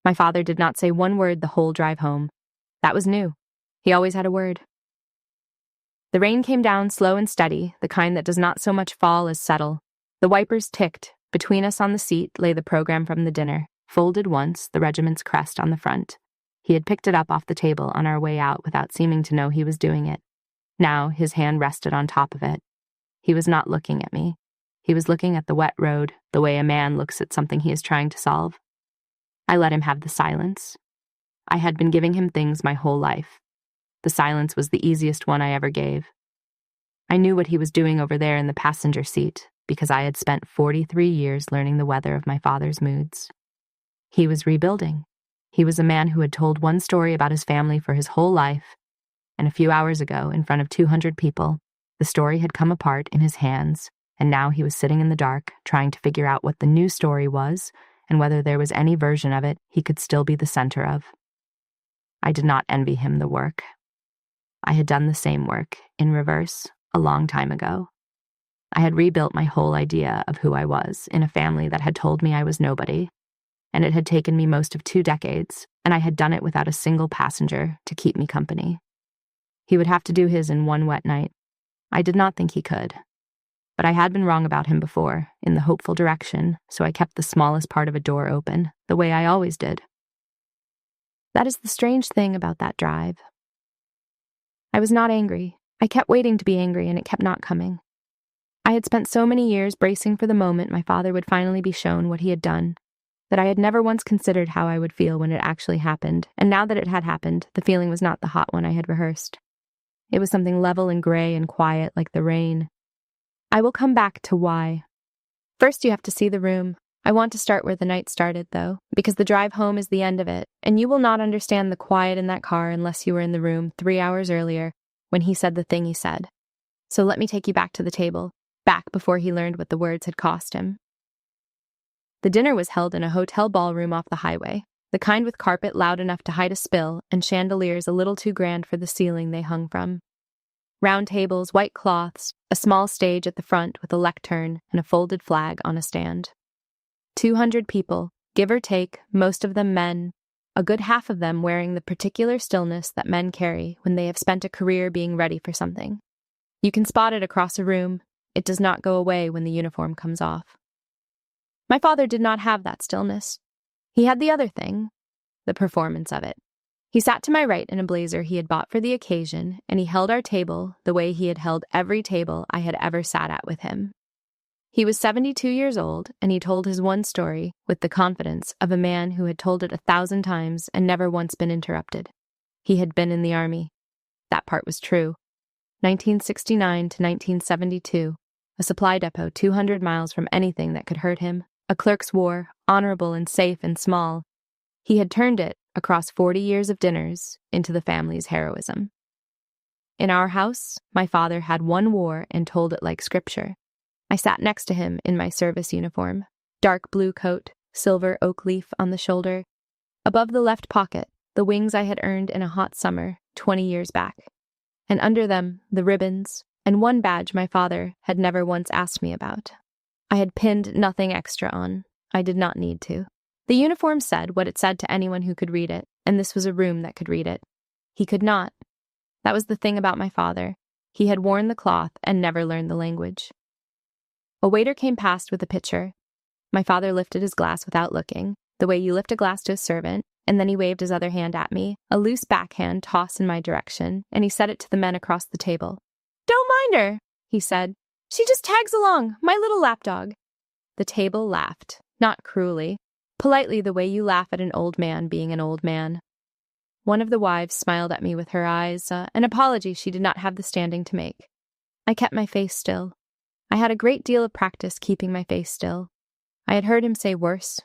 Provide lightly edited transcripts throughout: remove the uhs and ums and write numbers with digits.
My father did not say one word the whole drive home. That was new. He always had a word. The rain came down slow and steady, the kind that does not so much fall as settle. The wipers ticked. Between us on the seat lay the program from the dinner, folded once, the regiment's crest on the front. He had picked it up off the table on our way out without seeming to know he was doing it. Now his hand rested on top of it. He was not looking at me. He was looking at the wet road, the way a man looks at something he is trying to solve. I let him have the silence. I had been giving him things my whole life. The silence was the easiest one I ever gave. I knew what he was doing over there in the passenger seat, because I had spent 43 years learning the weather of my father's moods. He was rebuilding. He was a man who had told one story about his family for his whole life, and a few hours ago, in front of 200 people, the story had come apart in his hands, and now he was sitting in the dark, trying to figure out what the new story was, and whether there was any version of it he could still be the center of. I did not envy him the work. I had done the same work, in reverse, a long time ago. I had rebuilt my whole idea of who I was in a family that had told me I was nobody, and it had taken me most of 2 decades, and I had done it without a single passenger to keep me company. He would have to do his in one wet night. I did not think he could. But I had been wrong about him before, in the hopeful direction, so I kept the smallest part of a door open, the way I always did. That is the strange thing about that drive. I was not angry. I kept waiting to be angry, and it kept not coming. I had spent so many years bracing for the moment my father would finally be shown what he had done, that I had never once considered how I would feel when it actually happened, and now that it had happened, the feeling was not the hot one I had rehearsed. It was something level and gray and quiet like the rain. I will come back to why. First you have to see the room. I want to start where the night started, though, because the drive home is the end of it, and you will not understand the quiet in that car unless you were in the room 3 hours earlier when he said the thing he said. So let me take you back to the table, back before he learned what the words had cost him. The dinner was held in a hotel ballroom off the highway, the kind with carpet loud enough to hide a spill and chandeliers a little too grand for the ceiling they hung from. Round tables, white cloths, a small stage at the front with a lectern and a folded flag on a stand. 200 people, give or take, most of them men, a good half of them wearing the particular stillness that men carry when they have spent a career being ready for something. You can spot it across a room. It does not go away when the uniform comes off. My father did not have that stillness. He had the other thing, the performance of it. He sat to my right in a blazer he had bought for the occasion, and he held our table the way he had held every table I had ever sat at with him. He was 72 years old, and he told his one story with the confidence of a man who had told it 1,000 times and never once been interrupted. He had been in the army. That part was true. 1969 to 1972, a supply depot 200 miles from anything that could hurt him, a clerk's war, honorable and safe and small. He had turned it, across 40 years of dinners, into the family's heroism. In our house, my father had one war and told it like scripture. I sat next to him in my service uniform, dark blue coat, silver oak leaf on the shoulder. Above the left pocket, the wings I had earned in a hot summer 20 years back. And under them, the ribbons, and one badge my father had never once asked me about. I had pinned nothing extra on. I did not need to. The uniform said what it said to anyone who could read it, and this was a room that could read it. He could not. That was the thing about my father. He had worn the cloth and never learned the language. A waiter came past with a pitcher. My father lifted his glass without looking, the way you lift a glass to a servant, and then he waved his other hand at me, a loose backhand tossed in my direction, and he said it to the men across the table. "Don't mind her," he said. "She just tags along, my little lapdog." The table laughed, not cruelly, politely the way you laugh at an old man being an old man. One of the wives smiled at me with her eyes, an apology she did not have the standing to make. I kept my face still. I had a great deal of practice keeping my face still. I had heard him say worse.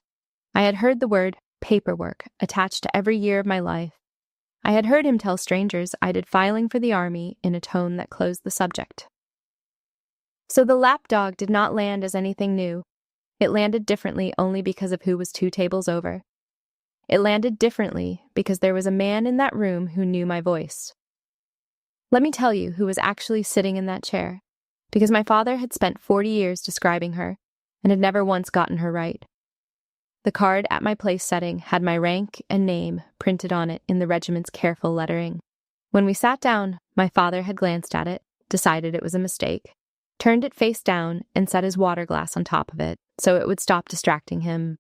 I had heard the word paperwork attached to every year of my life. I had heard him tell strangers I did filing for the army in a tone that closed the subject. So the lapdog did not land as anything new. It landed differently only because of who was 2 tables over. It landed differently because there was a man in that room who knew my voice. Let me tell you who was actually sitting in that chair, because my father had spent 40 years describing her and had never once gotten her right. The card at my place setting had my rank and name printed on it in the regiment's careful lettering. When we sat down, my father had glanced at it, decided it was a mistake, turned it face down, and set his water glass on top of it so it would stop distracting him.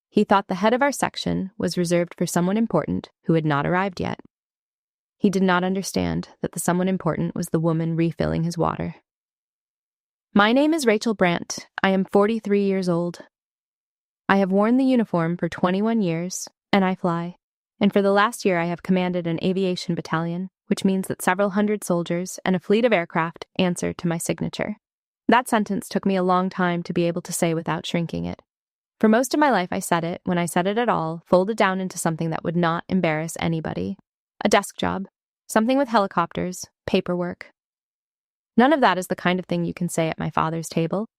He thought the head of our section was reserved for someone important who had not arrived yet. He did not understand that the someone important was the woman refilling his water. My name is Rachel Brandt. I am 43 years old. I have worn the uniform for 21 years, and I fly. And for the last year I have commanded an aviation battalion, which means that several hundred soldiers and a fleet of aircraft answer to my signature. That sentence took me a long time to be able to say without shrinking it. For most of my life I said it, when I said it at all, folded down into something that would not embarrass anybody. A desk job, something with helicopters, paperwork. None of that is the kind of thing you can say at my father's table.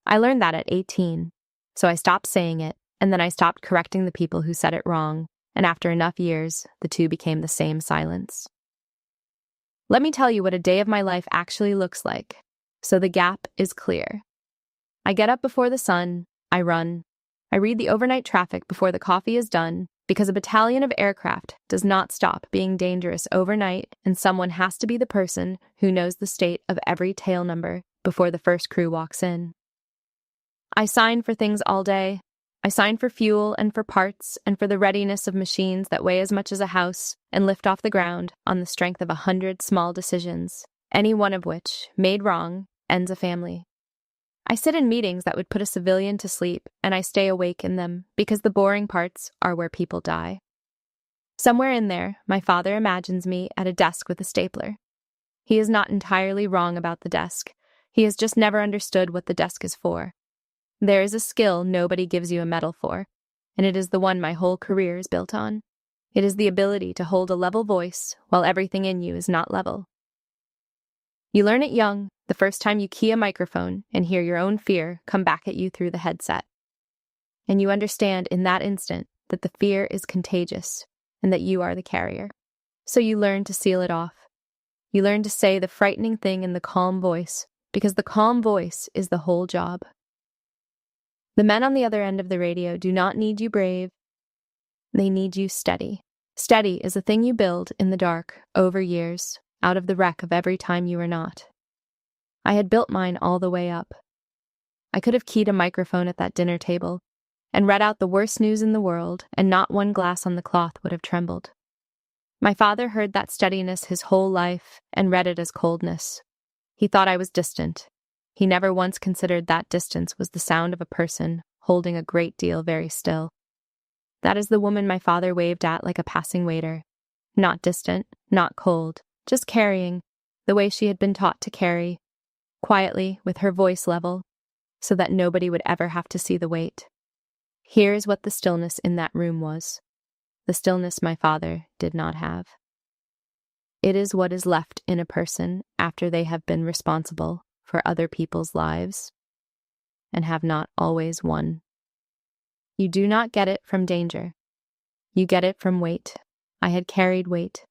I learned that at 18. So I stopped saying it, and then I stopped correcting the people who said it wrong, and after enough years, the two became the same silence. Let me tell you what a day of my life actually looks like, so the gap is clear. I get up before the sun, I run. I read the overnight traffic before the coffee is done, because a battalion of aircraft does not stop being dangerous overnight, and someone has to be the person who knows the state of every tail number before the first crew walks in. I sign for things all day. I sign for fuel and for parts and for the readiness of machines that weigh as much as a house and lift off the ground on the strength of 100 small decisions, any one of which, made wrong, ends a family. I sit in meetings that would put a civilian to sleep, and I stay awake in them because the boring parts are where people die. Somewhere in there, my father imagines me at a desk with a stapler. He is not entirely wrong about the desk. He has just never understood what the desk is for. There is a skill nobody gives you a medal for, and it is the one my whole career is built on. It is the ability to hold a level voice while everything in you is not level. You learn it young, the first time you key a microphone and hear your own fear come back at you through the headset. And you understand in that instant that the fear is contagious and that you are the carrier. So you learn to seal it off. You learn to say the frightening thing in the calm voice, because the calm voice is the whole job. The men on the other end of the radio do not need you brave. They need you steady. Steady is a thing you build in the dark, over years, out of the wreck of every time you were not. I had built mine all the way up. I could have keyed a microphone at that dinner table and read out the worst news in the world, and not one glass on the cloth would have trembled. My father heard that steadiness his whole life and read it as coldness. He thought I was distant. He never once considered that distance was the sound of a person holding a great deal very still. That is the woman my father waved at like a passing waiter. Not distant, not cold, just carrying, the way she had been taught to carry, quietly, with her voice level, so that nobody would ever have to see the weight. Here is what the stillness in that room was. The stillness my father did not have. It is what is left in a person after they have been responsible for other people's lives, and have not always won. You do not get it from danger. You get it from weight. I had carried weight.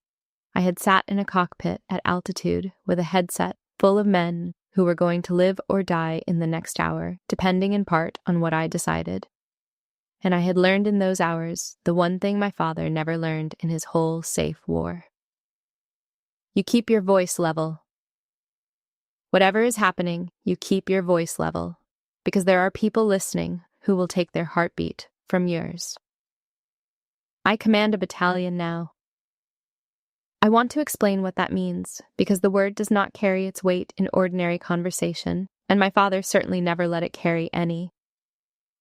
I had sat in a cockpit at altitude with a headset full of men who were going to live or die in the next hour, depending in part on what I decided. And I had learned in those hours the one thing my father never learned in his whole safe war. You keep your voice level. Whatever is happening, you keep your voice level, because there are people listening who will take their heartbeat from yours. I command a battalion now. I want to explain what that means, because the word does not carry its weight in ordinary conversation, and my father certainly never let it carry any.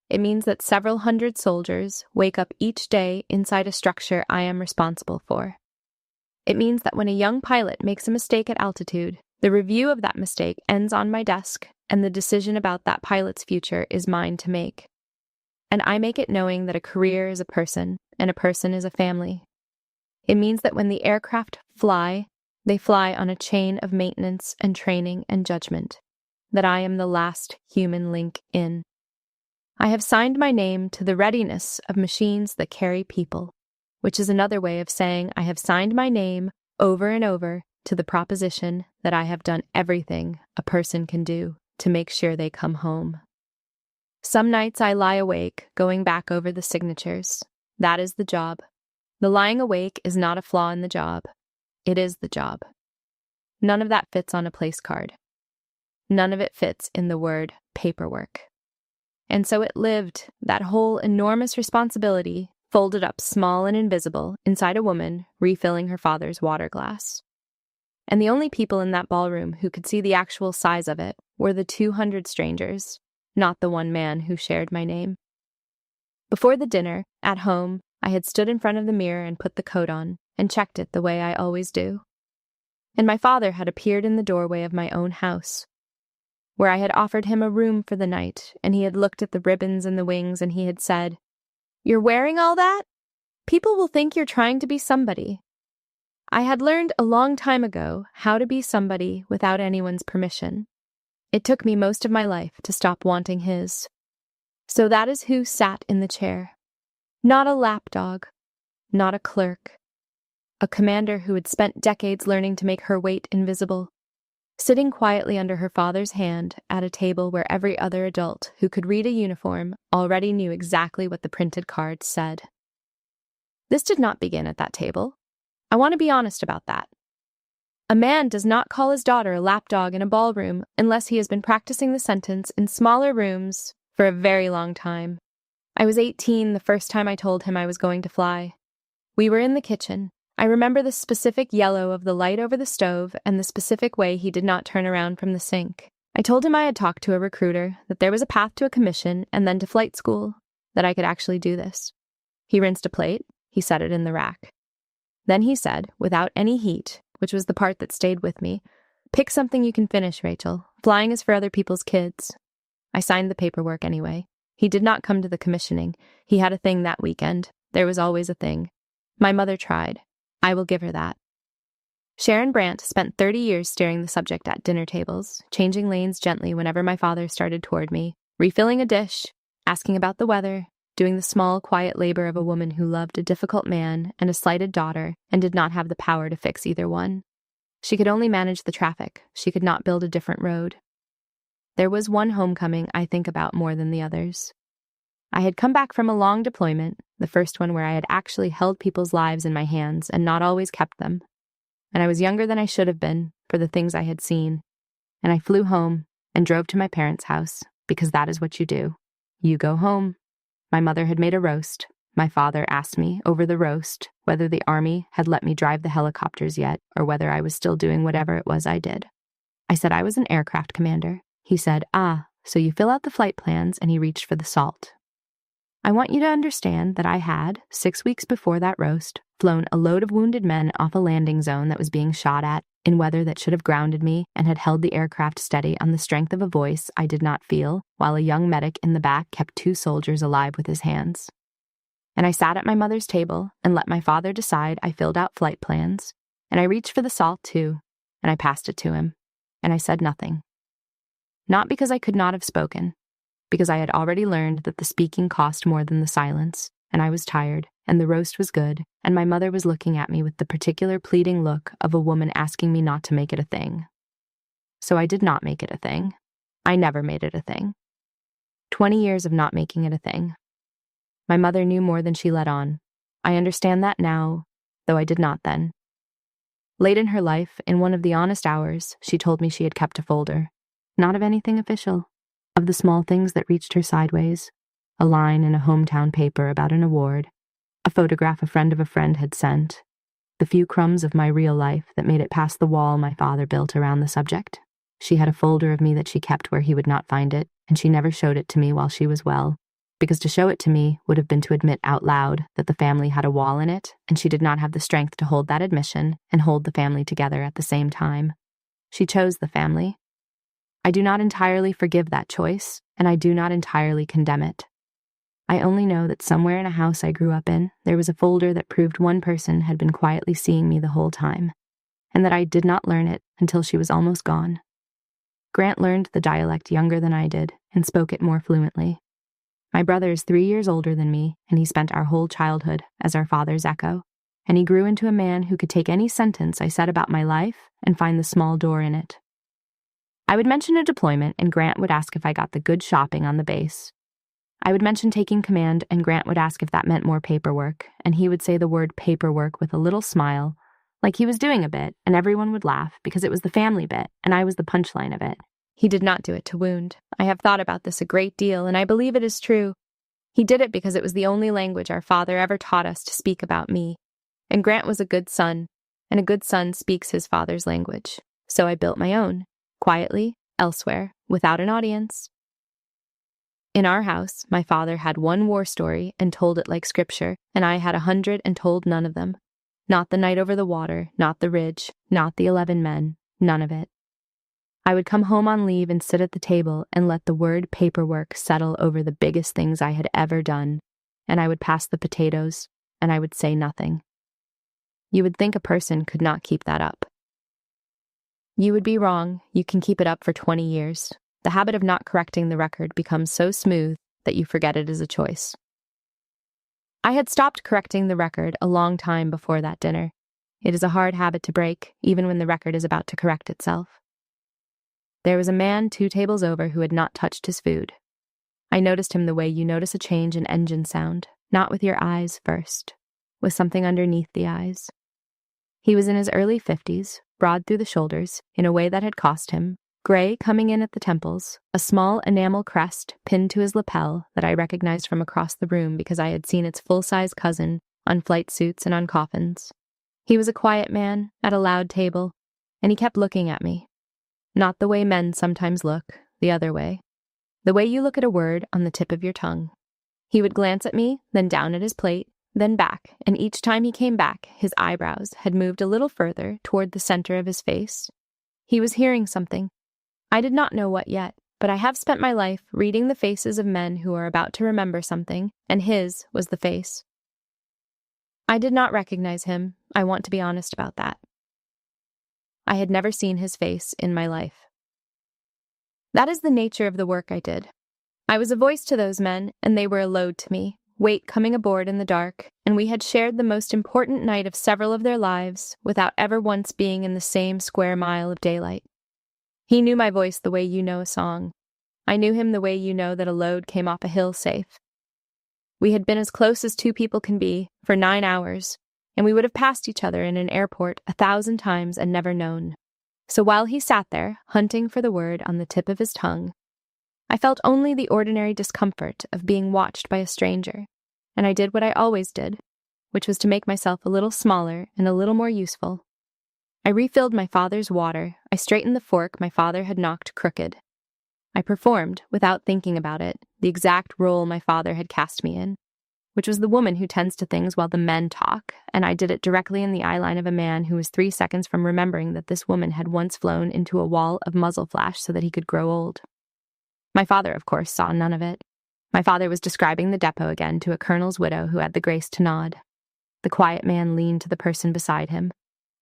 It means that several hundred soldiers wake up each day inside a structure I am responsible for. It means that when a young pilot makes a mistake at altitude, the review of that mistake ends on my desk, and the decision about that pilot's future is mine to make. And I make it knowing that a career is a person, and a person is a family. It means that when the aircraft fly, they fly on a chain of maintenance and training and judgment, that I am the last human link in. I have signed my name to the readiness of machines that carry people, which is another way of saying I have signed my name over and over to the proposition that I have done everything a person can do to make sure they come home. Some nights I lie awake, going back over the signatures. That is the job. The lying awake is not a flaw in the job. It is the job. None of that fits on a place card. None of it fits in the word paperwork. And so it lived, that whole enormous responsibility, folded up small and invisible, inside a woman refilling her father's water glass. And the only people in that ballroom who could see the actual size of it were the 200 strangers, not the one man who shared my name. Before the dinner, at home, I had stood in front of the mirror and put the coat on, and checked it the way I always do. And my father had appeared in the doorway of my own house, where I had offered him a room for the night, and he had looked at the ribbons and the wings, and he had said, "You're wearing all that? People will think you're trying to be somebody." I had learned a long time ago how to be somebody without anyone's permission. It took me most of my life to stop wanting his. So that is who sat in the chair. Not a lapdog, not a clerk. A commander who had spent decades learning to make her weight invisible, sitting quietly under her father's hand at a table where every other adult who could read a uniform already knew exactly what the printed card said. This did not begin at that table. I want to be honest about that. A man does not call his daughter a lapdog in a ballroom unless he has been practicing the sentence in smaller rooms for a very long time. I was 18 the first time I told him I was going to fly. We were in the kitchen. I remember the specific yellow of the light over the stove and the specific way he did not turn around from the sink. I told him I had talked to a recruiter, that there was a path to a commission and then to flight school, that I could actually do this. He rinsed a plate. He set it in the rack. Then he said, without any heat, which was the part that stayed with me, "Pick something you can finish, Rachel. Flying is for other people's kids." I signed the paperwork anyway. He did not come to the commissioning. He had a thing that weekend. There was always a thing. My mother tried. I will give her that. Sharon Brandt spent 30 years steering the subject at dinner tables, changing lanes gently whenever my father started toward me, refilling a dish, asking about the weather, doing the small, quiet labor of a woman who loved a difficult man and a slighted daughter and did not have the power to fix either one. She could only manage the traffic. She could not build a different road. There was one homecoming I think about more than the others. I had come back from a long deployment, the first one where I had actually held people's lives in my hands and not always kept them. And I was younger than I should have been for the things I had seen. And I flew home and drove to my parents' house, because that is what you do. You go home. My mother had made a roast. My father asked me, over the roast, whether the Army had let me drive the helicopters yet, or whether I was still doing whatever it was I did. I said I was an aircraft commander. He said, "Ah, so you fill out the flight plans," and he reached for the salt. I want you to understand that I had, 6 weeks before that roast, flown a load of wounded men off a landing zone that was being shot at, in weather that should have grounded me, and had held the aircraft steady on the strength of a voice I did not feel, while a young medic in the back kept 2 soldiers alive with his hands. And I sat at my mother's table and let my father decide. I filled out flight plans, and I reached for the salt too, and I passed it to him, and I said nothing. Not because I could not have spoken, because I had already learned that the speaking cost more than the silence, and I was tired, and the roast was good, and my mother was looking at me with the particular pleading look of a woman asking me not to make it a thing. So I did not make it a thing. I never made it a thing. 20 years of not making it a thing. My mother knew more than she let on. I understand that now, though I did not then. Late in her life, in one of the honest hours, she told me she had kept a folder. Not of anything official. Of the small things that reached her sideways. A line in a hometown paper about an award. A photograph a friend had sent. The few crumbs of my real life that made it past the wall my father built around the subject. She had a folder of me that she kept where he would not find it, and she never showed it to me while she was well, because to show it to me would have been to admit out loud that the family had a wall in it, and she did not have the strength to hold that admission and hold the family together at the same time. She chose the family. I do not entirely forgive that choice, and I do not entirely condemn it. I only know that somewhere in a house I grew up in, there was a folder that proved one person had been quietly seeing me the whole time, and that I did not learn it until she was almost gone. Grant learned the dialect younger than I did, and spoke it more fluently. My brother is 3 years older than me, and he spent our whole childhood as our father's echo, and he grew into a man who could take any sentence I said about my life and find the small door in it. I would mention a deployment, and Grant would ask if I got the good shopping on the base, I would mention taking command, and Grant would ask if that meant more paperwork, and he would say the word paperwork with a little smile, like he was doing a bit, and everyone would laugh because it was the family bit, and I was the punchline of it. He did not do it to wound. I have thought about this a great deal, and I believe it is true. He did it because it was the only language our father ever taught us to speak about me. And Grant was a good son, and a good son speaks his father's language. So I built my own, quietly, elsewhere, without an audience. In our house, my father had one war story and told it like scripture, and I had 100 and told none of them. Not the night over the water, not the ridge, not the 11 men, none of it. I would come home on leave and sit at the table and let the word paperwork settle over the biggest things I had ever done, and I would pass the potatoes, and I would say nothing. You would think a person could not keep that up. You would be wrong. You can keep it up for 20 years. The habit of not correcting the record becomes so smooth that you forget it is a choice. I had stopped correcting the record a long time before that dinner. It is a hard habit to break, even when the record is about to correct itself. There was a man 2 tables over who had not touched his food. I noticed him the way you notice a change in engine sound, not with your eyes first, with something underneath the eyes. He was in his early 50s, broad through the shoulders, in a way that had cost him, gray coming in at the temples, a small enamel crest pinned to his lapel that I recognized from across the room because I had seen its full-size cousin on flight suits and on coffins. He was a quiet man at a loud table, and he kept looking at me. Not the way men sometimes look, the other way. The way you look at a word on the tip of your tongue. He would glance at me, then down at his plate, then back, and each time he came back, his eyebrows had moved a little further toward the center of his face. He was hearing something. I did not know what yet, but I have spent my life reading the faces of men who are about to remember something, and his was the face. I did not recognize him. I want to be honest about that. I had never seen his face in my life. That is the nature of the work I did. I was a voice to those men, and they were a load to me, weight coming aboard in the dark, and we had shared the most important night of several of their lives without ever once being in the same square mile of daylight. He knew my voice the way you know a song. I knew him the way you know that a load came off a hill safe. We had been as close as 2 people can be for 9 hours, and we would have passed each other in an airport 1,000 times and never known. So while he sat there, hunting for the word on the tip of his tongue, I felt only the ordinary discomfort of being watched by a stranger, and I did what I always did, which was to make myself a little smaller and a little more useful. I refilled my father's water. I straightened the fork my father had knocked crooked. I performed, without thinking about it, the exact role my father had cast me in, which was the woman who tends to things while the men talk, and I did it directly in the eyeline of a man who was 3 seconds from remembering that this woman had once flown into a wall of muzzle flash so that he could grow old. My father, of course, saw none of it. My father was describing the depot again to a colonel's widow who had the grace to nod. The quiet man leaned to the person beside him.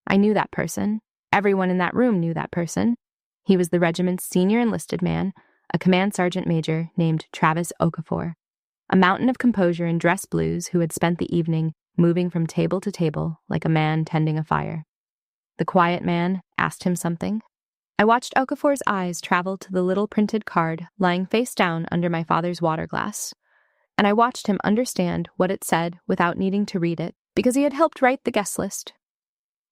I knew that person. Everyone in that room knew that person. He was the regiment's senior enlisted man, a command sergeant major named Travis Okafor, a mountain of composure in dress blues who had spent the evening moving from table to table like a man tending a fire. The quiet man asked him something. I watched Okafor's eyes travel to the little printed card lying face down under my father's water glass, and I watched him understand what it said without needing to read it because he had helped write the guest list.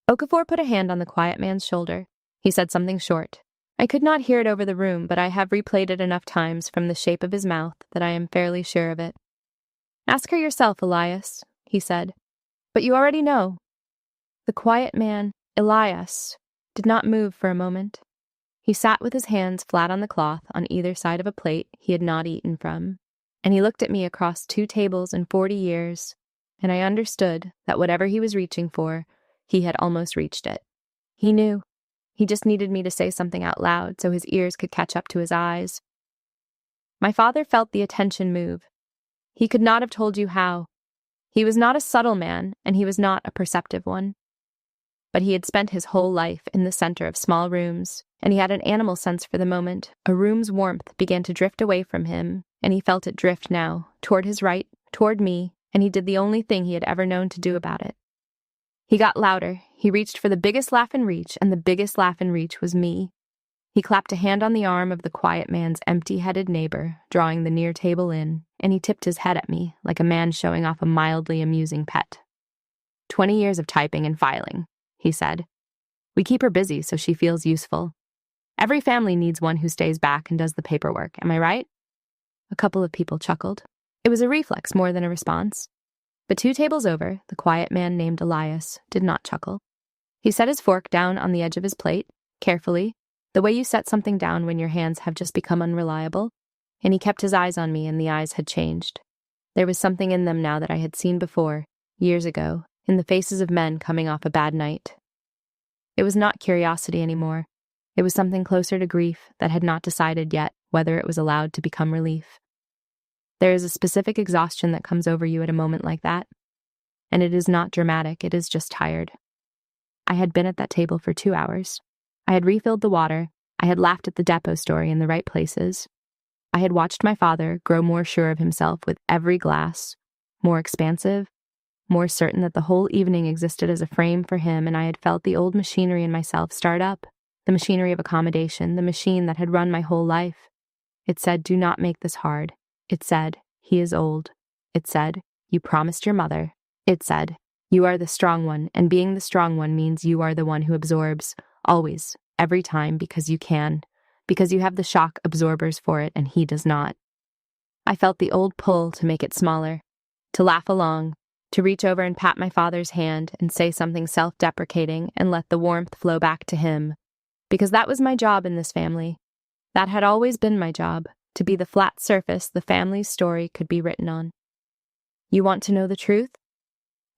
Okafor put a hand on the quiet man's shoulder. He said something short. I could not hear it over the room, but I have replayed it enough times from the shape of his mouth that I am fairly sure of it. "Ask her yourself, Elias," he said. "But you already know." The quiet man, Elias, did not move for a moment. He sat with his hands flat on the cloth on either side of a plate he had not eaten from, and he looked at me across 2 tables in 40 years, and I understood that whatever he was reaching for, he had almost reached it. He knew. He just needed me to say something out loud so his ears could catch up to his eyes. My father felt the attention move. He could not have told you how. He was not a subtle man, and he was not a perceptive one. But he had spent his whole life in the center of small rooms, and he had an animal sense for the moment. A room's warmth began to drift away from him, and he felt it drift now, toward his right, toward me, and he did the only thing he had ever known to do about it. He got louder. He reached for the biggest laugh in reach, and the biggest laugh in reach was me. He clapped a hand on the arm of the quiet man's empty-headed neighbor, drawing the near table in, and he tipped his head at me like a man showing off a mildly amusing pet. 20 years of typing and filing, he said. We keep her busy so she feels useful. Every family needs one who stays back and does the paperwork, am I right? A couple of people chuckled. It was a reflex more than a response. But 2 tables over, the quiet man named Elias did not chuckle. He set his fork down on the edge of his plate, carefully, the way you set something down when your hands have just become unreliable, and he kept his eyes on me, and the eyes had changed. There was something in them now that I had seen before, years ago, in the faces of men coming off a bad night. It was not curiosity anymore. It was something closer to grief that had not decided yet whether it was allowed to become relief. There is a specific exhaustion that comes over you at a moment like that, and it is not dramatic, it is just tired. I had been at that table for 2 hours. I had refilled the water. I had laughed at the depot story in the right places. I had watched my father grow more sure of himself with every glass, more expansive, more certain that the whole evening existed as a frame for him, and I had felt the old machinery in myself start up, the machinery of accommodation, the machine that had run my whole life. It said, do not make this hard. It said, he is old. It said, you promised your mother. It said, you are the strong one, and being the strong one means you are the one who absorbs, always, every time, because you can, because you have the shock absorbers for it, and he does not. I felt the old pull to make it smaller, to laugh along, to reach over and pat my father's hand and say something self-deprecating and let the warmth flow back to him, because that was my job in this family. That had always been my job, to be the flat surface the family's story could be written on. You want to know the truth?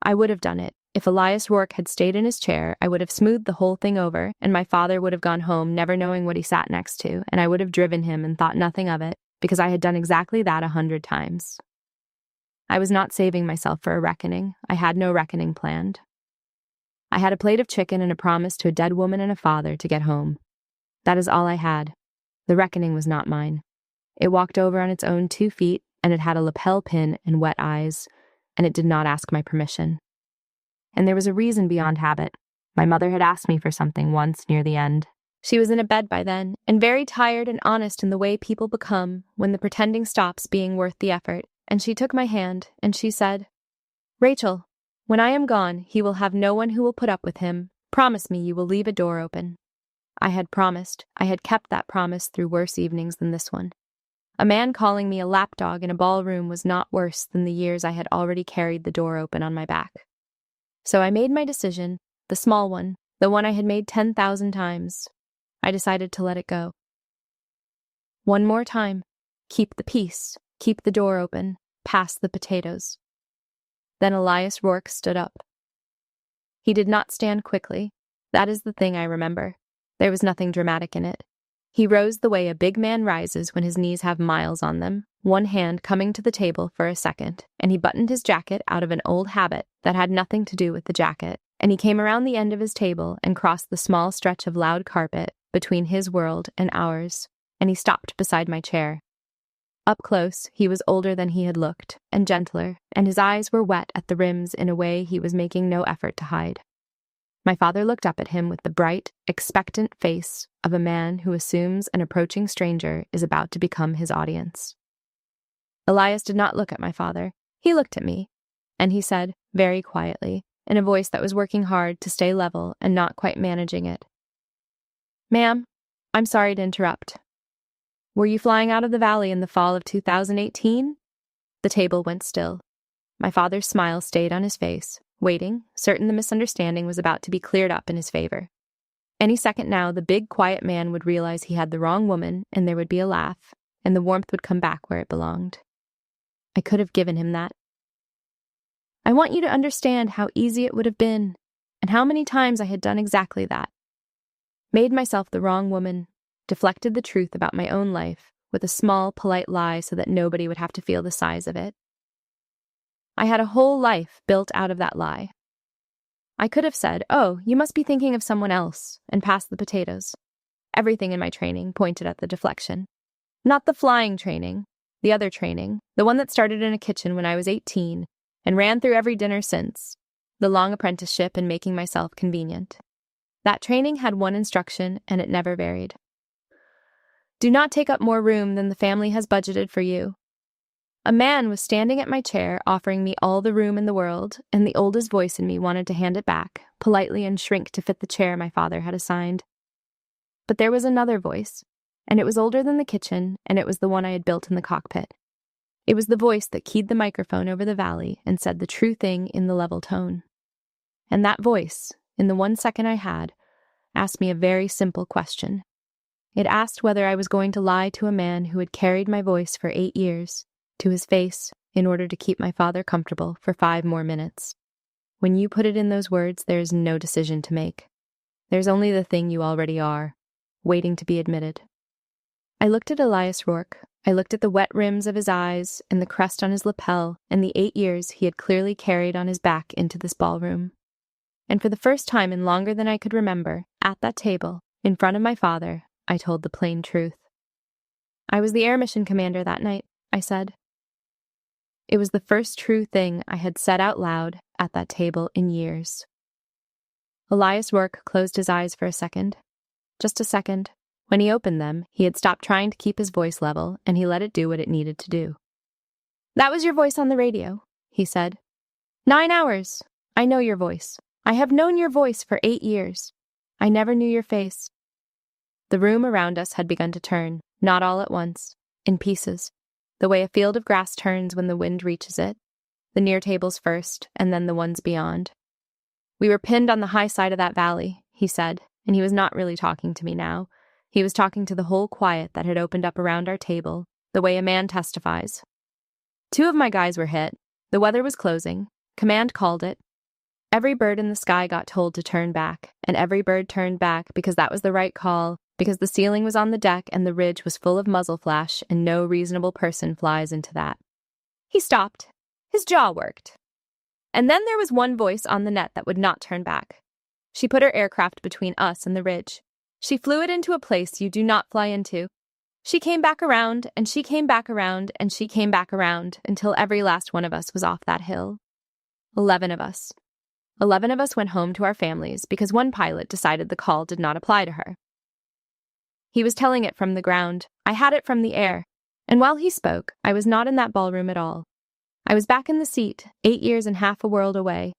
I would have done it. If Elias Rourke had stayed in his chair, I would have smoothed the whole thing over, and my father would have gone home never knowing what he sat next to, and I would have driven him and thought nothing of it, because I had done exactly that 100 times. I was not saving myself for a reckoning. I had no reckoning planned. I had a plate of chicken and a promise to a dead woman and a father to get home. That is all I had. The reckoning was not mine. It walked over on its own 2 feet, and it had a lapel pin and wet eyes, and it did not ask my permission. And there was a reason beyond habit. My mother had asked me for something once near the end. She was in a bed by then, and very tired and honest in the way people become when the pretending stops being worth the effort, and she took my hand, and she said, Rachel, when I am gone, he will have no one who will put up with him. Promise me you will leave a door open. I had promised. I had kept that promise through worse evenings than this one. A man calling me a lapdog in a ballroom was not worse than the years I had already carried the door open on my back. So I made my decision, the small one, the one I had made 10,000 times. I decided to let it go. One more time. Keep the peace. Keep the door open. Pass the potatoes. Then Elias Rourke stood up. He did not stand quickly. That is the thing I remember. There was nothing dramatic in it. He rose the way a big man rises when his knees have miles on them, one hand coming to the table for a second, and he buttoned his jacket out of an old habit that had nothing to do with the jacket, and he came around the end of his table and crossed the small stretch of loud carpet between his world and ours, and he stopped beside my chair. Up close, he was older than he had looked, and gentler, and his eyes were wet at the rims in a way he was making no effort to hide. My father looked up at him with the bright, expectant face of a man who assumes an approaching stranger is about to become his audience. Elias did not look at my father. He looked at me, and he said, very quietly, in a voice that was working hard to stay level and not quite managing it, Ma'am, I'm sorry to interrupt. Were you flying out of the valley in the fall of 2018? The table went still. My father's smile stayed on his face, waiting, certain the misunderstanding was about to be cleared up in his favor. Any second now, the big, quiet man would realize he had the wrong woman, and there would be a laugh, and the warmth would come back where it belonged. I could have given him that. I want you to understand how easy it would have been, and how many times I had done exactly that. Made myself the wrong woman, deflected the truth about my own life with a small, polite lie so that nobody would have to feel the size of it. I had a whole life built out of that lie. I could have said, oh, you must be thinking of someone else, and passed the potatoes. Everything in my training pointed at the deflection. Not the flying training, the other training, the one that started in a kitchen when I was 18 and ran through every dinner since, the long apprenticeship and making myself convenient. That training had one instruction, and it never varied. Do not take up more room than the family has budgeted for you. A man was standing at my chair offering me all the room in the world, and the oldest voice in me wanted to hand it back, politely, and shrink to fit the chair my father had assigned. But there was another voice, and it was older than the kitchen, and it was the one I had built in the cockpit. It was the voice that keyed the microphone over the valley and said the true thing in the level tone. And that voice, in the 1 second I had, asked me a very simple question. It asked whether I was going to lie to a man who had carried my voice for 8 years, to his face, in order to keep my father comfortable for 5 more minutes. When you put it in those words, there is no decision to make. There's only the thing you already are, waiting to be admitted. I looked at Elias Rourke. I looked at the wet rims of his eyes and the crest on his lapel and the 8 years he had clearly carried on his back into this ballroom. And for the first time in longer than I could remember, at that table, in front of my father, I told the plain truth. I was the air mission commander that night, I said. It was the first true thing I had said out loud at that table in years. Elias Rourke closed his eyes for a second. Just a second. When he opened them, he had stopped trying to keep his voice level, and he let it do what it needed to do. "That was your voice on the radio," he said. 9 hours. I know your voice. I have known your voice for 8 years. I never knew your face. The room around us had begun to turn, not all at once, in pieces, the way a field of grass turns when the wind reaches it, the near tables first, and then the ones beyond. "We were pinned on the high side of that valley," he said, and he was not really talking to me now. He was talking to the whole quiet that had opened up around our table, the way a man testifies. 2 of my guys were hit. The weather was closing. Command called it. Every bird in the sky got told to turn back, and every bird turned back because that was the right call, because the ceiling was on the deck and the ridge was full of muzzle flash, and no reasonable person flies into that. He stopped. His jaw worked. And then there was one voice on the net that would not turn back. She put her aircraft between us and the ridge. She flew it into a place you do not fly into. She came back around, and she came back around, and she came back around, until every last one of us was off that hill. 11 of us. 11 of us went home to our families because one pilot decided the call did not apply to her. He was telling it from the ground. I had it from the air. And while he spoke, I was not in that ballroom at all. I was back in the seat, 8 years and half a world away.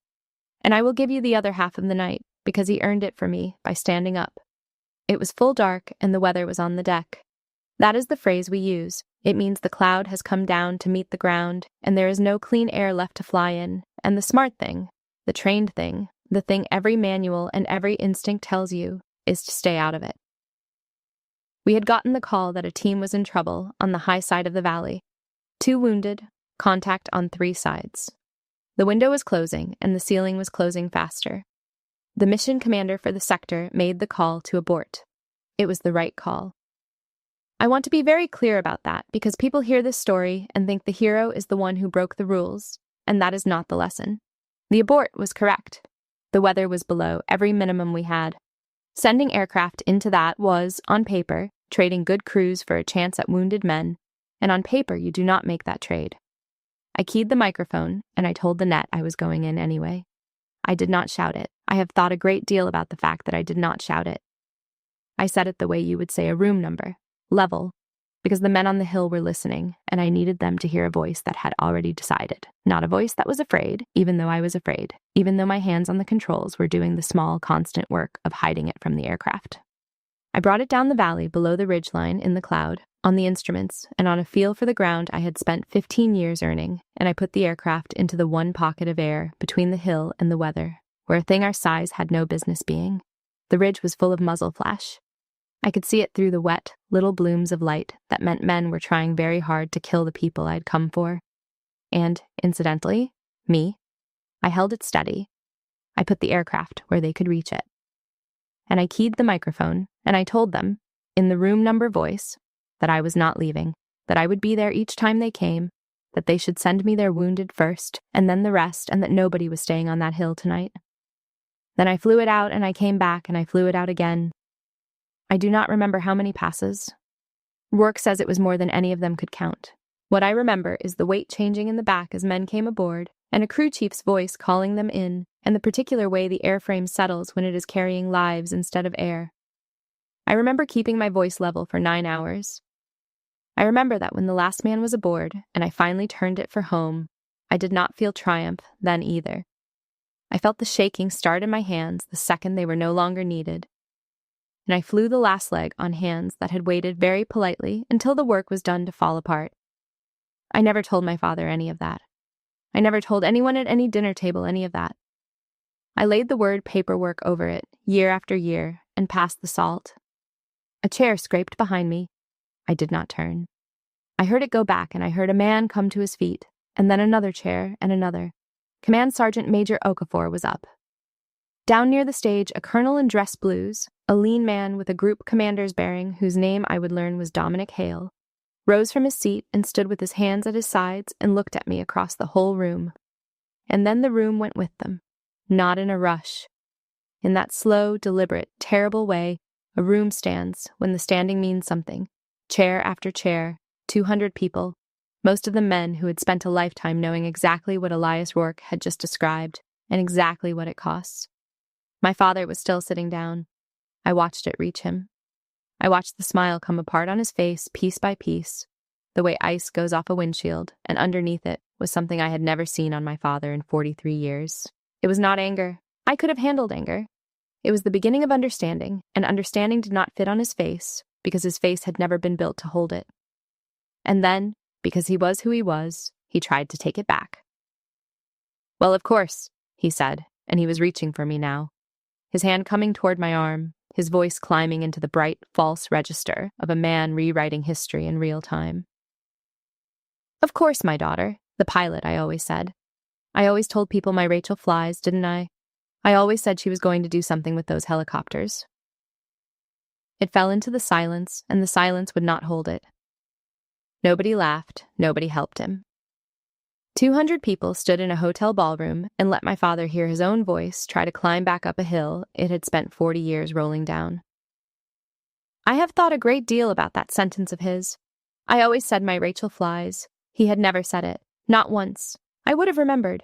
And I will give you the other half of the night, because he earned it for me by standing up. It was full dark, and the weather was on the deck. That is the phrase we use. It means the cloud has come down to meet the ground, and there is no clean air left to fly in, and the smart thing, the trained thing, the thing every manual and every instinct tells you, is to stay out of it. We had gotten the call that a team was in trouble on the high side of the valley. 2 wounded, contact on 3 sides. The window was closing, and the ceiling was closing faster. The mission commander for the sector made the call to abort. It was the right call. I want to be very clear about that because people hear this story and think the hero is the one who broke the rules, and that is not the lesson. The abort was correct. The weather was below every minimum we had. Sending aircraft into that was, on paper, trading good crews for a chance at wounded men, and on paper you do not make that trade. I keyed the microphone, and I told the net I was going in anyway. I did not shout it. I have thought a great deal about the fact that I did not shout it. I said it the way you would say a room number, level, because the men on the hill were listening, and I needed them to hear a voice that had already decided, not a voice that was afraid, even though I was afraid, even though my hands on the controls were doing the small, constant work of hiding it from the aircraft. I brought it down the valley below the ridgeline in the cloud, on the instruments, and on a feel for the ground I had spent 15 years earning, and I put the aircraft into the one pocket of air between the hill and the weather, where a thing our size had no business being. The ridge was full of muzzle flash. I could see it through the wet, little blooms of light that meant men were trying very hard to kill the people I'd come for. And, incidentally, me. I held it steady. I put the aircraft where they could reach it. And I keyed the microphone, and I told them, in the room number voice, that I was not leaving, that I would be there each time they came, that they should send me their wounded first, and then the rest, and that nobody was staying on that hill tonight. Then I flew it out, and I came back, and I flew it out again. I do not remember how many passes. Rourke says it was more than any of them could count. What I remember is the weight changing in the back as men came aboard, and a crew chief's voice calling them in, and the particular way the airframe settles when it is carrying lives instead of air. I remember keeping my voice level for 9 hours. I remember that when the last man was aboard and I finally turned it for home, I did not feel triumph then either. I felt the shaking start in my hands the second they were no longer needed, and I flew the last leg on hands that had waited very politely until the work was done to fall apart. I never told my father any of that. I never told anyone at any dinner table any of that. I laid the word paperwork over it, year after year, and passed the salt. A chair scraped behind me. I did not turn. I heard it go back, and I heard a man come to his feet, and then another chair, and another. Command Sergeant Major Okafor was up. Down near the stage, a colonel in dress blues, a lean man with a group commander's bearing whose name I would learn was Dominic Hale, rose from his seat and stood with his hands at his sides and looked at me across the whole room. And then the room went with them, not in a rush. In that slow, deliberate, terrible way a room stands when the standing means something, chair after chair, 200 people, most of them men who had spent a lifetime knowing exactly what Elias Rourke had just described and exactly what it costs. My father was still sitting down. I watched it reach him. I watched the smile come apart on his face piece by piece, the way ice goes off a windshield, and underneath it was something I had never seen on my father in 43 years. It was not anger. I could have handled anger. It was the beginning of understanding, and understanding did not fit on his face because his face had never been built to hold it. And then, because he was who he was, he tried to take it back. "Well, of course," he said, and he was reaching for me now, his hand coming toward my arm, his voice climbing into the bright, false register of a man rewriting history in real time. "Of course, my daughter, the pilot," I always said. I always told people my Rachel flies, didn't I? I always said she was going to do something with those helicopters. It fell into the silence, and the silence would not hold it. Nobody laughed, nobody helped him. 200 people stood in a hotel ballroom and let my father hear his own voice try to climb back up a hill it had spent 40 years rolling down. I have thought a great deal about that sentence of his. I always said my Rachel flies. He had never said it, not once. I would have remembered.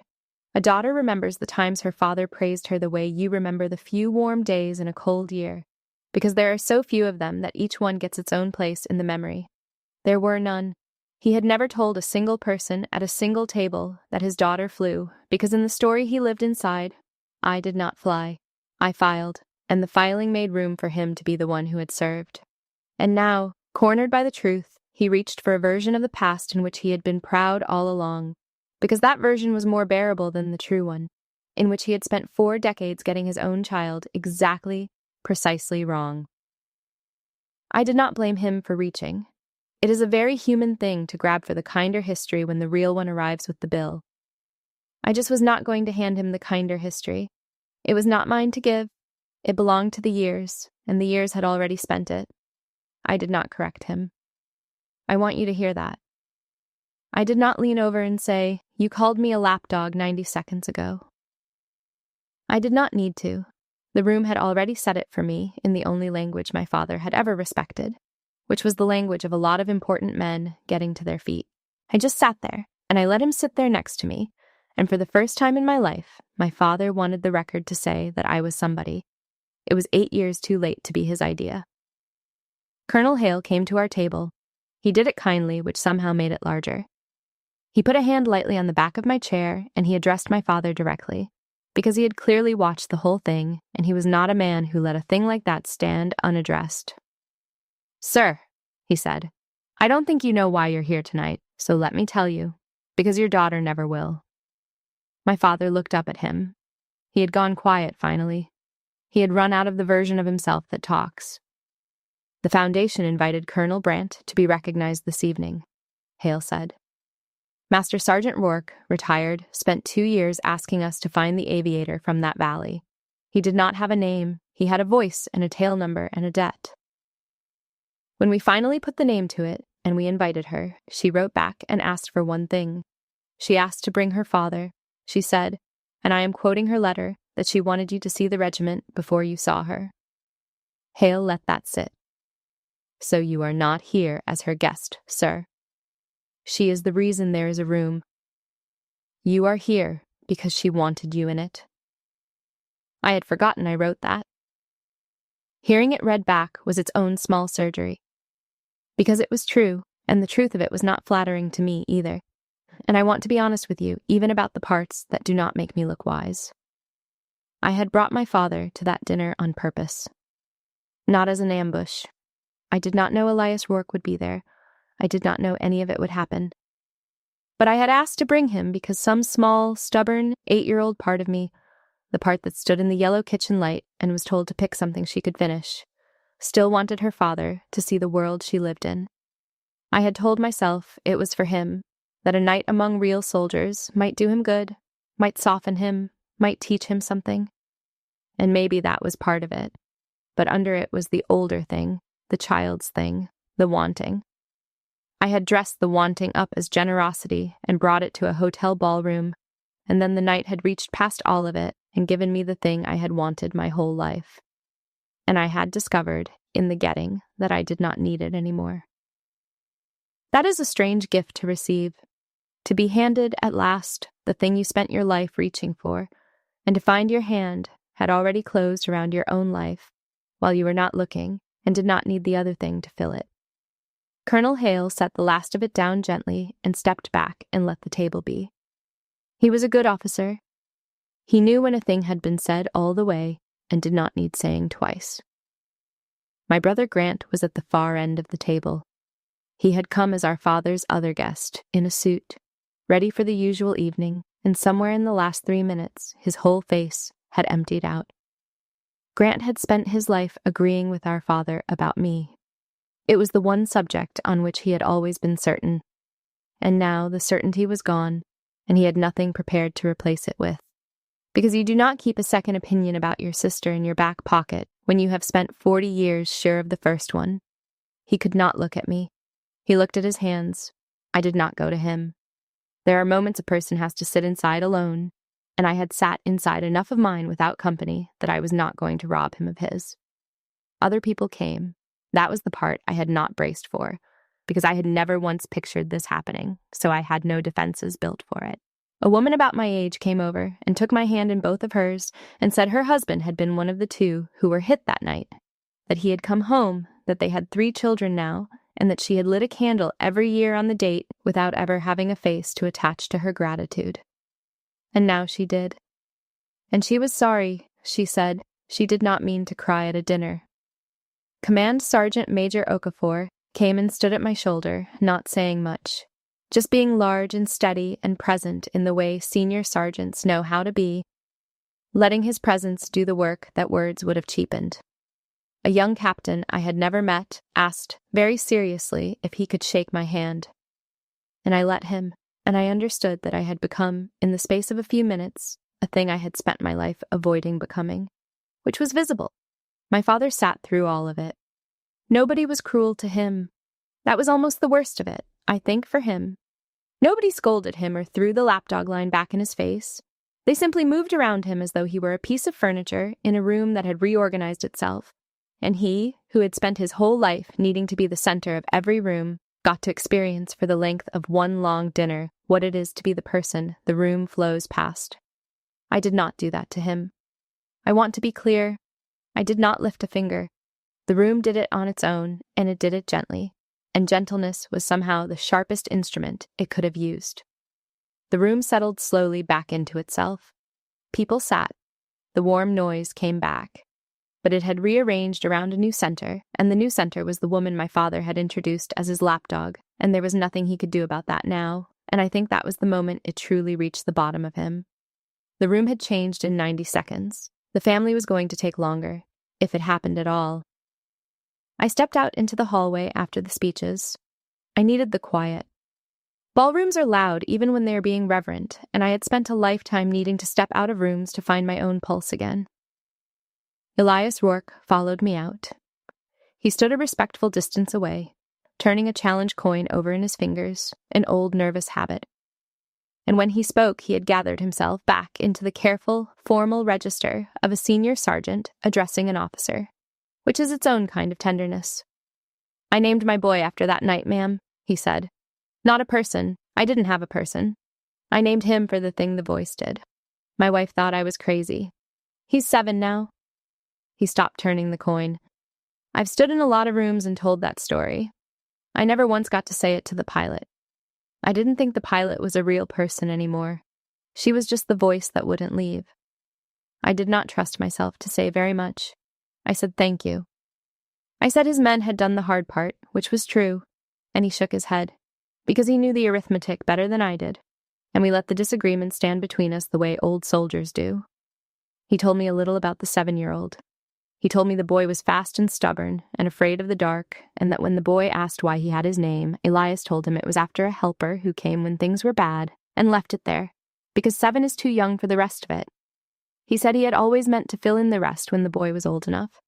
A daughter remembers the times her father praised her the way you remember the few warm days in a cold year, because there are so few of them that each one gets its own place in the memory. There were none. He had never told a single person at a single table that his daughter flew, because in the story he lived inside, I did not fly. I filed, and the filing made room for him to be the one who had served. And now, cornered by the truth, he reached for a version of the past in which he had been proud all along, because that version was more bearable than the true one, in which he had spent 4 decades getting his own child exactly, precisely wrong. I did not blame him for reaching. It is a very human thing to grab for the kinder history when the real one arrives with the bill. I just was not going to hand him the kinder history. It was not mine to give. It belonged to the years, and the years had already spent it. I did not correct him. I want you to hear that. I did not lean over and say, "You called me a lapdog 90 seconds ago." I did not need to. The room had already said it for me in the only language my father had ever respected, which was the language of a lot of important men getting to their feet. I just sat there, and I let him sit there next to me, and for the first time in my life, my father wanted the record to say that I was somebody. It was 8 years too late to be his idea. Colonel Hale came to our table. He did it kindly, which somehow made it larger. He put a hand lightly on the back of my chair, and he addressed my father directly, because he had clearly watched the whole thing, and he was not a man who let a thing like that stand unaddressed. "Sir," he said, "I don't think you know why you're here tonight, so let me tell you, because your daughter never will." My father looked up at him. He had gone quiet finally. He had run out of the version of himself that talks. "The Foundation invited Colonel Brandt to be recognized this evening," Hale said. "Master Sergeant Rourke, retired, spent 2 years asking us to find the aviator from that valley. He did not have a name. He had a voice and a tail number and a debt. When we finally put the name to it, and we invited her, she wrote back and asked for one thing. She asked to bring her father. She said, and I am quoting her letter, that she wanted you to see the regiment before you saw her." Hale let that sit. "So you are not here as her guest, sir. She is the reason there is a room. You are here because she wanted you in it." I had forgotten I wrote that. Hearing it read back was its own small surgery. Because it was true, and the truth of it was not flattering to me either. And I want to be honest with you, even about the parts that do not make me look wise. I had brought my father to that dinner on purpose. Not as an ambush. I did not know Elias Rourke would be there. I did not know any of it would happen. But I had asked to bring him because some small, stubborn, 8-year-old part of me, the part that stood in the yellow kitchen light and was told to pick something she could finish, still wanted her father to see the world she lived in. I had told myself it was for him, that a night among real soldiers might do him good, might soften him, might teach him something. And maybe that was part of it. But under it was the older thing, the child's thing, the wanting. I had dressed the wanting up as generosity and brought it to a hotel ballroom, and then the night had reached past all of it and given me the thing I had wanted my whole life. And I had discovered, in the getting, that I did not need it anymore. That is a strange gift to receive, to be handed at last the thing you spent your life reaching for, and to find your hand had already closed around your own life while you were not looking and did not need the other thing to fill it. Colonel Hale set the last of it down gently and stepped back and let the table be. He was a good officer. He knew when a thing had been said all the way and did not need saying twice. My brother Grant was at the far end of the table. He had come as our father's other guest, in a suit, ready for the usual evening, and somewhere in the last 3 minutes, his whole face had emptied out. Grant had spent his life agreeing with our father about me. It was the one subject on which he had always been certain, and now the certainty was gone, and he had nothing prepared to replace it with. Because you do not keep a second opinion about your sister in your back pocket when you have spent 40 years sure of the first one. He could not look at me. He looked at his hands. I did not go to him. There are moments a person has to sit inside alone, and I had sat inside enough of mine without company that I was not going to rob him of his. Other people came. That was the part I had not braced for, because I had never once pictured this happening, so I had no defenses built for it. A woman about my age came over and took my hand in both of hers and said her husband had been one of the 2 who were hit that night, that he had come home, that they had 3 children now, and that she had lit a candle every year on the date without ever having a face to attach to her gratitude. And now she did. And she was sorry, she said. She did not mean to cry at a dinner. Command Sergeant Major Okafor came and stood at my shoulder, not saying much, just being large and steady and present in the way senior sergeants know how to be, letting his presence do the work that words would have cheapened. A young captain I had never met asked very seriously if he could shake my hand. And I let him, and I understood that I had become, in the space of a few minutes, a thing I had spent my life avoiding becoming, which was visible. My father sat through all of it. Nobody was cruel to him. That was almost the worst of it, I think, for him. Nobody scolded him or threw the lapdog line back in his face. They simply moved around him as though he were a piece of furniture in a room that had reorganized itself. And he, who had spent his whole life needing to be the center of every room, got to experience for the length of one long dinner what it is to be the person the room flows past. I did not do that to him. I want to be clear. I did not lift a finger. The room did it on its own, and it did it gently, and gentleness was somehow the sharpest instrument it could have used. The room settled slowly back into itself. People sat. The warm noise came back. But it had rearranged around a new center, and the new center was the woman my father had introduced as his lapdog, and there was nothing he could do about that now, and I think that was the moment it truly reached the bottom of him. The room had changed in 90 seconds. The family was going to take longer, if it happened at all. I stepped out into the hallway after the speeches. I needed the quiet. Ballrooms are loud even when they are being reverent, and I had spent a lifetime needing to step out of rooms to find my own pulse again. Elias Rourke followed me out. He stood a respectful distance away, turning a challenge coin over in his fingers, an old nervous habit. And when he spoke, he had gathered himself back into the careful, formal register of a senior sergeant addressing an officer, which is its own kind of tenderness. "I named my boy after that night, ma'am," he said. "Not a person. I didn't have a person. I named him for the thing the voice did. My wife thought I was crazy. He's 7 now." He stopped turning the coin. "I've stood in a lot of rooms and told that story. I never once got to say it to the pilot. I didn't think the pilot was a real person anymore. She was just the voice that wouldn't leave. I did not trust myself to say very much. I said thank you. I said his men had done the hard part, which was true, and he shook his head, because he knew the arithmetic better than I did, and we let the disagreement stand between us the way old soldiers do. He told me a little about the 7-year-old. He told me the boy was fast and stubborn and afraid of the dark, and that when the boy asked why he had his name, Elias told him it was after a helper who came when things were bad and left it there, because 7 is too young for the rest of it. He said he had always meant to fill in the rest when the boy was old enough.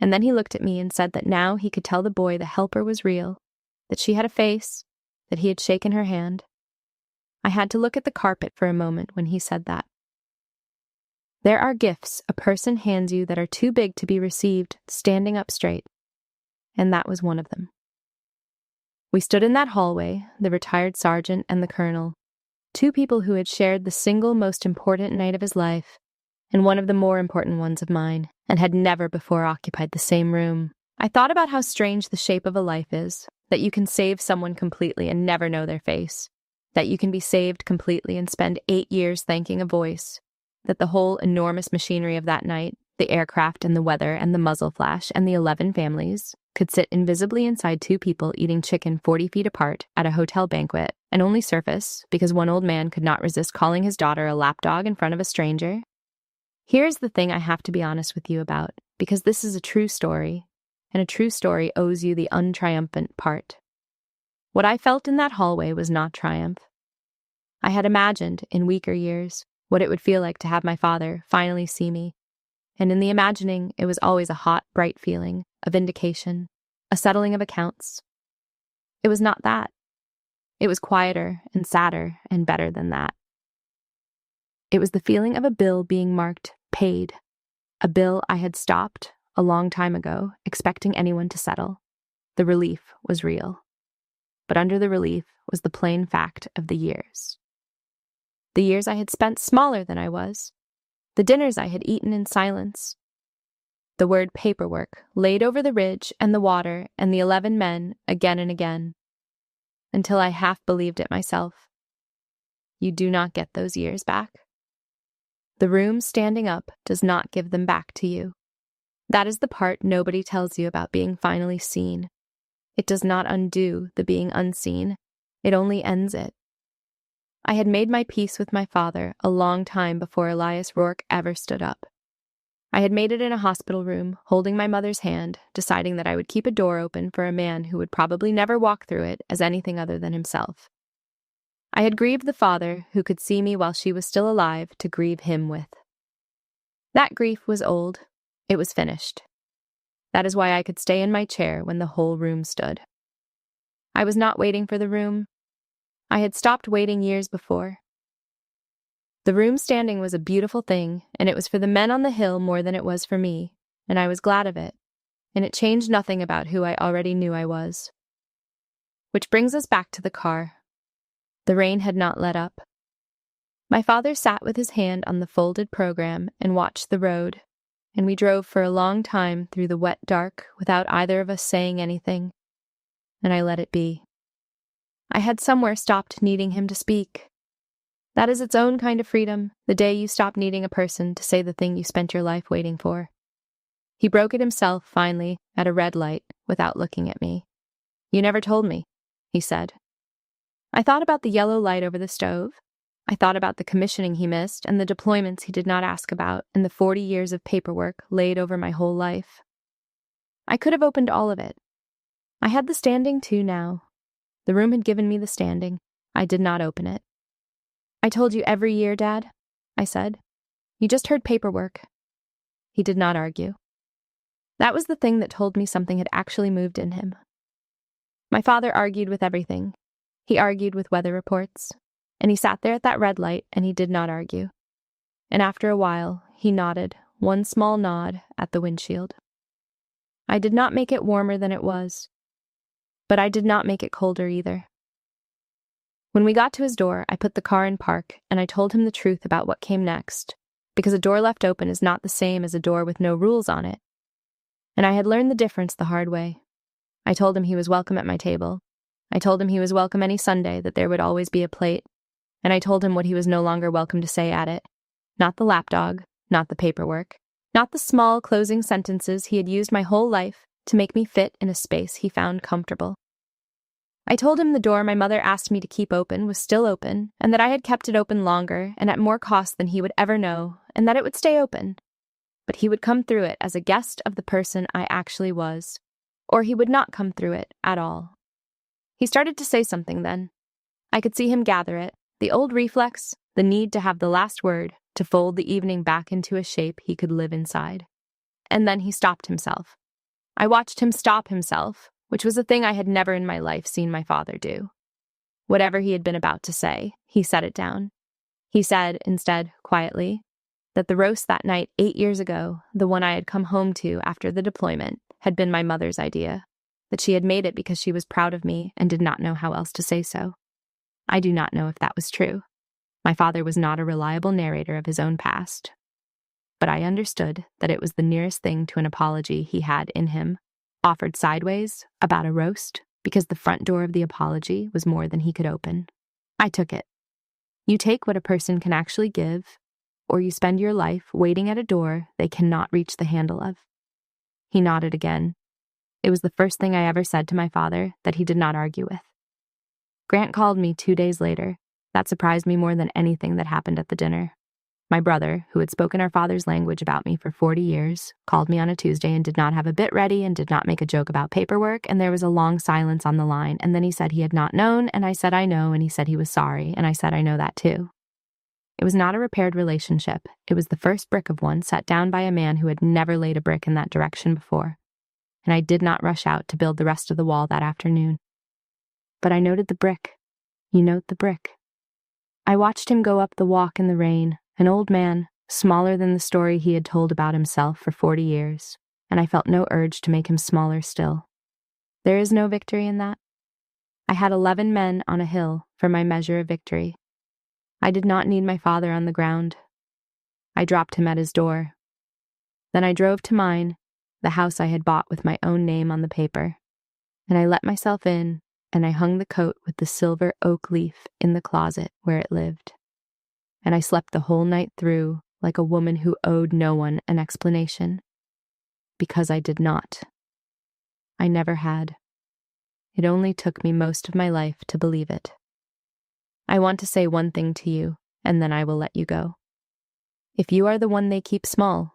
And then he looked at me and said that now he could tell the boy the helper was real, that she had a face, that he had shaken her hand. I had to look at the carpet for a moment when he said that. There are gifts a person hands you that are too big to be received standing up straight, and that was one of them. We stood in that hallway, the retired sergeant and the colonel, 2 people who had shared the single most important night of his life, and one of the more important ones of mine, and had never before occupied the same room. I thought about how strange the shape of a life is, that you can save someone completely and never know their face, that you can be saved completely and spend 8 years thanking a voice, that the whole enormous machinery of that night, the aircraft and the weather and the muzzle flash and the 11 families, could sit invisibly inside 2 people eating chicken 40 feet apart at a hotel banquet and only surface because one old man could not resist calling his daughter a lapdog in front of a stranger. Here's the thing I have to be honest with you about, because this is a true story, and a true story owes you the untriumphant part. What I felt in that hallway was not triumph. I had imagined, in weaker years, what it would feel like to have my father finally see me, and in the imagining, it was always a hot, bright feeling, a vindication, a settling of accounts. It was not that. It was quieter and sadder and better than that. It was the feeling of a bill being marked paid, a bill I had stopped a long time ago, expecting anyone to settle. The relief was real. But under the relief was the plain fact of the years. The years I had spent smaller than I was. The dinners I had eaten in silence. The word paperwork laid over the ridge and the water and the 11 men again and again, until I half believed it myself. You do not get those years back. The room standing up does not give them back to you. That is the part nobody tells you about being finally seen. It does not undo the being unseen. It only ends it. I had made my peace with my father a long time before Elias Rourke ever stood up. I had made it in a hospital room, holding my mother's hand, deciding that I would keep a door open for a man who would probably never walk through it as anything other than himself. I had grieved the father who could see me while she was still alive to grieve him with. That grief was old. It was finished. That is why I could stay in my chair when the whole room stood. I was not waiting for the room. I had stopped waiting years before. The room standing was a beautiful thing, and it was for the men on the hill more than it was for me, and I was glad of it, and it changed nothing about who I already knew I was. Which brings us back to the car. The rain had not let up. My father sat with his hand on the folded program and watched the road, and we drove for a long time through the wet dark without either of us saying anything, and I let it be. I had somewhere stopped needing him to speak. That is its own kind of freedom, the day you stop needing a person to say the thing you spent your life waiting for. He broke it himself, finally, at a red light, without looking at me. You never told me, he said. I thought about the yellow light over the stove. I thought about the commissioning he missed and the deployments he did not ask about and the 40 years of paperwork laid over my whole life. I could have opened all of it. I had the standing too now. The room had given me the standing. I did not open it. I told you every year, Dad, I said. You just heard paperwork. He did not argue. That was the thing that told me something had actually moved in him. My father argued with everything. He argued with weather reports, and he sat there at that red light and he did not argue. And after a while, he nodded, one small nod, at the windshield. I did not make it warmer than it was, but I did not make it colder either. When we got to his door, I put the car in park, and I told him the truth about what came next, because a door left open is not the same as a door with no rules on it. And I had learned the difference the hard way. I told him he was welcome at my table. I told him he was welcome any Sunday, that there would always be a plate. And I told him what he was no longer welcome to say at it. Not the lapdog, not the paperwork, not the small closing sentences he had used my whole life to make me fit in a space he found comfortable. I told him the door my mother asked me to keep open was still open, and that I had kept it open longer and at more cost than he would ever know, and that it would stay open. But he would come through it as a guest of the person I actually was, or he would not come through it at all. He started to say something then. I could see him gather it, the old reflex, the need to have the last word, to fold the evening back into a shape he could live inside. And then he stopped himself. I watched him stop himself, which was a thing I had never in my life seen my father do. Whatever he had been about to say, he set it down. He said, instead, quietly, that the roast that night 8 years ago, the one I had come home to after the deployment, had been my mother's idea, that she had made it because she was proud of me and did not know how else to say so. I do not know if that was true. My father was not a reliable narrator of his own past. But I understood that it was the nearest thing to an apology he had in him, offered sideways about a roast, because the front door of the apology was more than he could open. I took it. You take what a person can actually give, or you spend your life waiting at a door they cannot reach the handle of. He nodded again. It was the first thing I ever said to my father that he did not argue with. Grant called me 2 days later. That surprised me more than anything that happened at the dinner. My brother, who had spoken our father's language about me for 40 years, called me on a Tuesday and did not have a bit ready and did not make a joke about paperwork, and there was a long silence on the line, and then he said he had not known, and I said I know, and he said he was sorry, and I said I know that too. It was not a repaired relationship. It was the first brick of one set down by a man who had never laid a brick in that direction before, and I did not rush out to build the rest of the wall that afternoon. But I noted the brick. You note the brick. I watched him go up the walk in the rain, an old man, smaller than the story he had told about himself for 40 years, and I felt no urge to make him smaller still. There is no victory in that. I had 11 men on a hill for my measure of victory. I did not need my father on the ground. I dropped him at his door. Then I drove to mine, the house I had bought with my own name on the paper, and I let myself in, and I hung the coat with the silver oak leaf in the closet where it lived. And I slept the whole night through like a woman who owed no one an explanation. Because I did not. I never had. It only took me most of my life to believe it. I want to say one thing to you, and then I will let you go. If you are the one they keep small,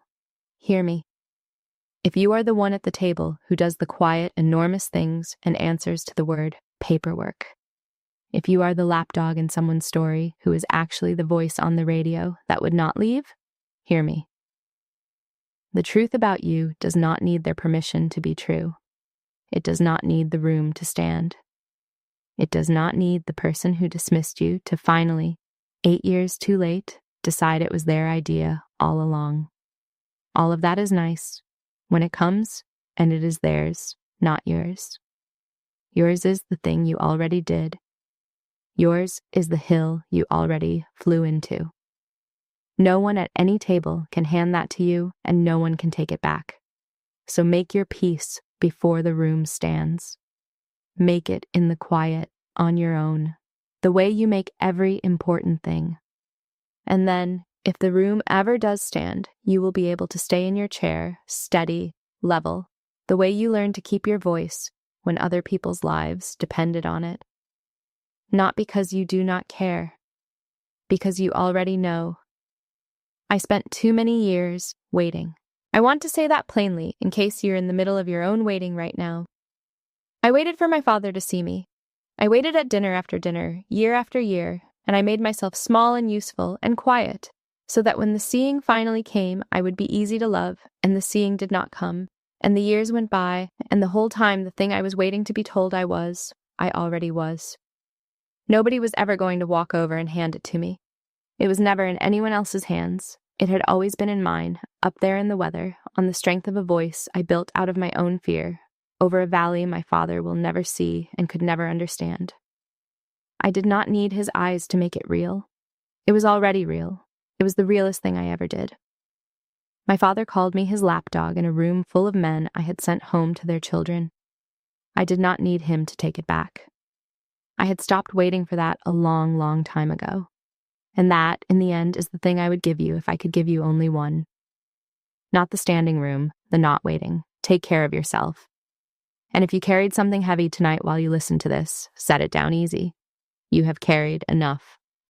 hear me. If you are the one at the table who does the quiet, enormous things and answers to the word paperwork, if you are the lapdog in someone's story who is actually the voice on the radio that would not leave, hear me. The truth about you does not need their permission to be true. It does not need the room to stand. It does not need the person who dismissed you to finally, 8 years too late, decide it was their idea all along. All of that is nice when it comes, and it is theirs, not yours. Yours is the thing you already did. Yours is the hill you already flew into. No one at any table can hand that to you, and no one can take it back. So make your peace before the room stands. Make it in the quiet, on your own, the way you make every important thing. And then, if the room ever does stand, you will be able to stay in your chair, steady, level, the way you learned to keep your voice when other people's lives depended on it. Not because you do not care, because you already know. I spent too many years waiting. I want to say that plainly, in case you're in the middle of your own waiting right now. I waited for my father to see me. I waited at dinner after dinner, year after year, and I made myself small and useful and quiet, so that when the seeing finally came, I would be easy to love, and the seeing did not come, and the years went by, and the whole time the thing I was waiting to be told I already was. Nobody was ever going to walk over and hand it to me. It was never in anyone else's hands. It had always been in mine, up there in the weather, on the strength of a voice I built out of my own fear, over a valley my father will never see and could never understand. I did not need his eyes to make it real. It was already real. It was the realest thing I ever did. My father called me his lapdog in a room full of men I had sent home to their children. I did not need him to take it back. I had stopped waiting for that a long, long time ago. And that, in the end, is the thing I would give you if I could give you only one. Not the standing room, the not waiting. Take care of yourself. And if you carried something heavy tonight while you listened to this, set it down easy. You have carried enough.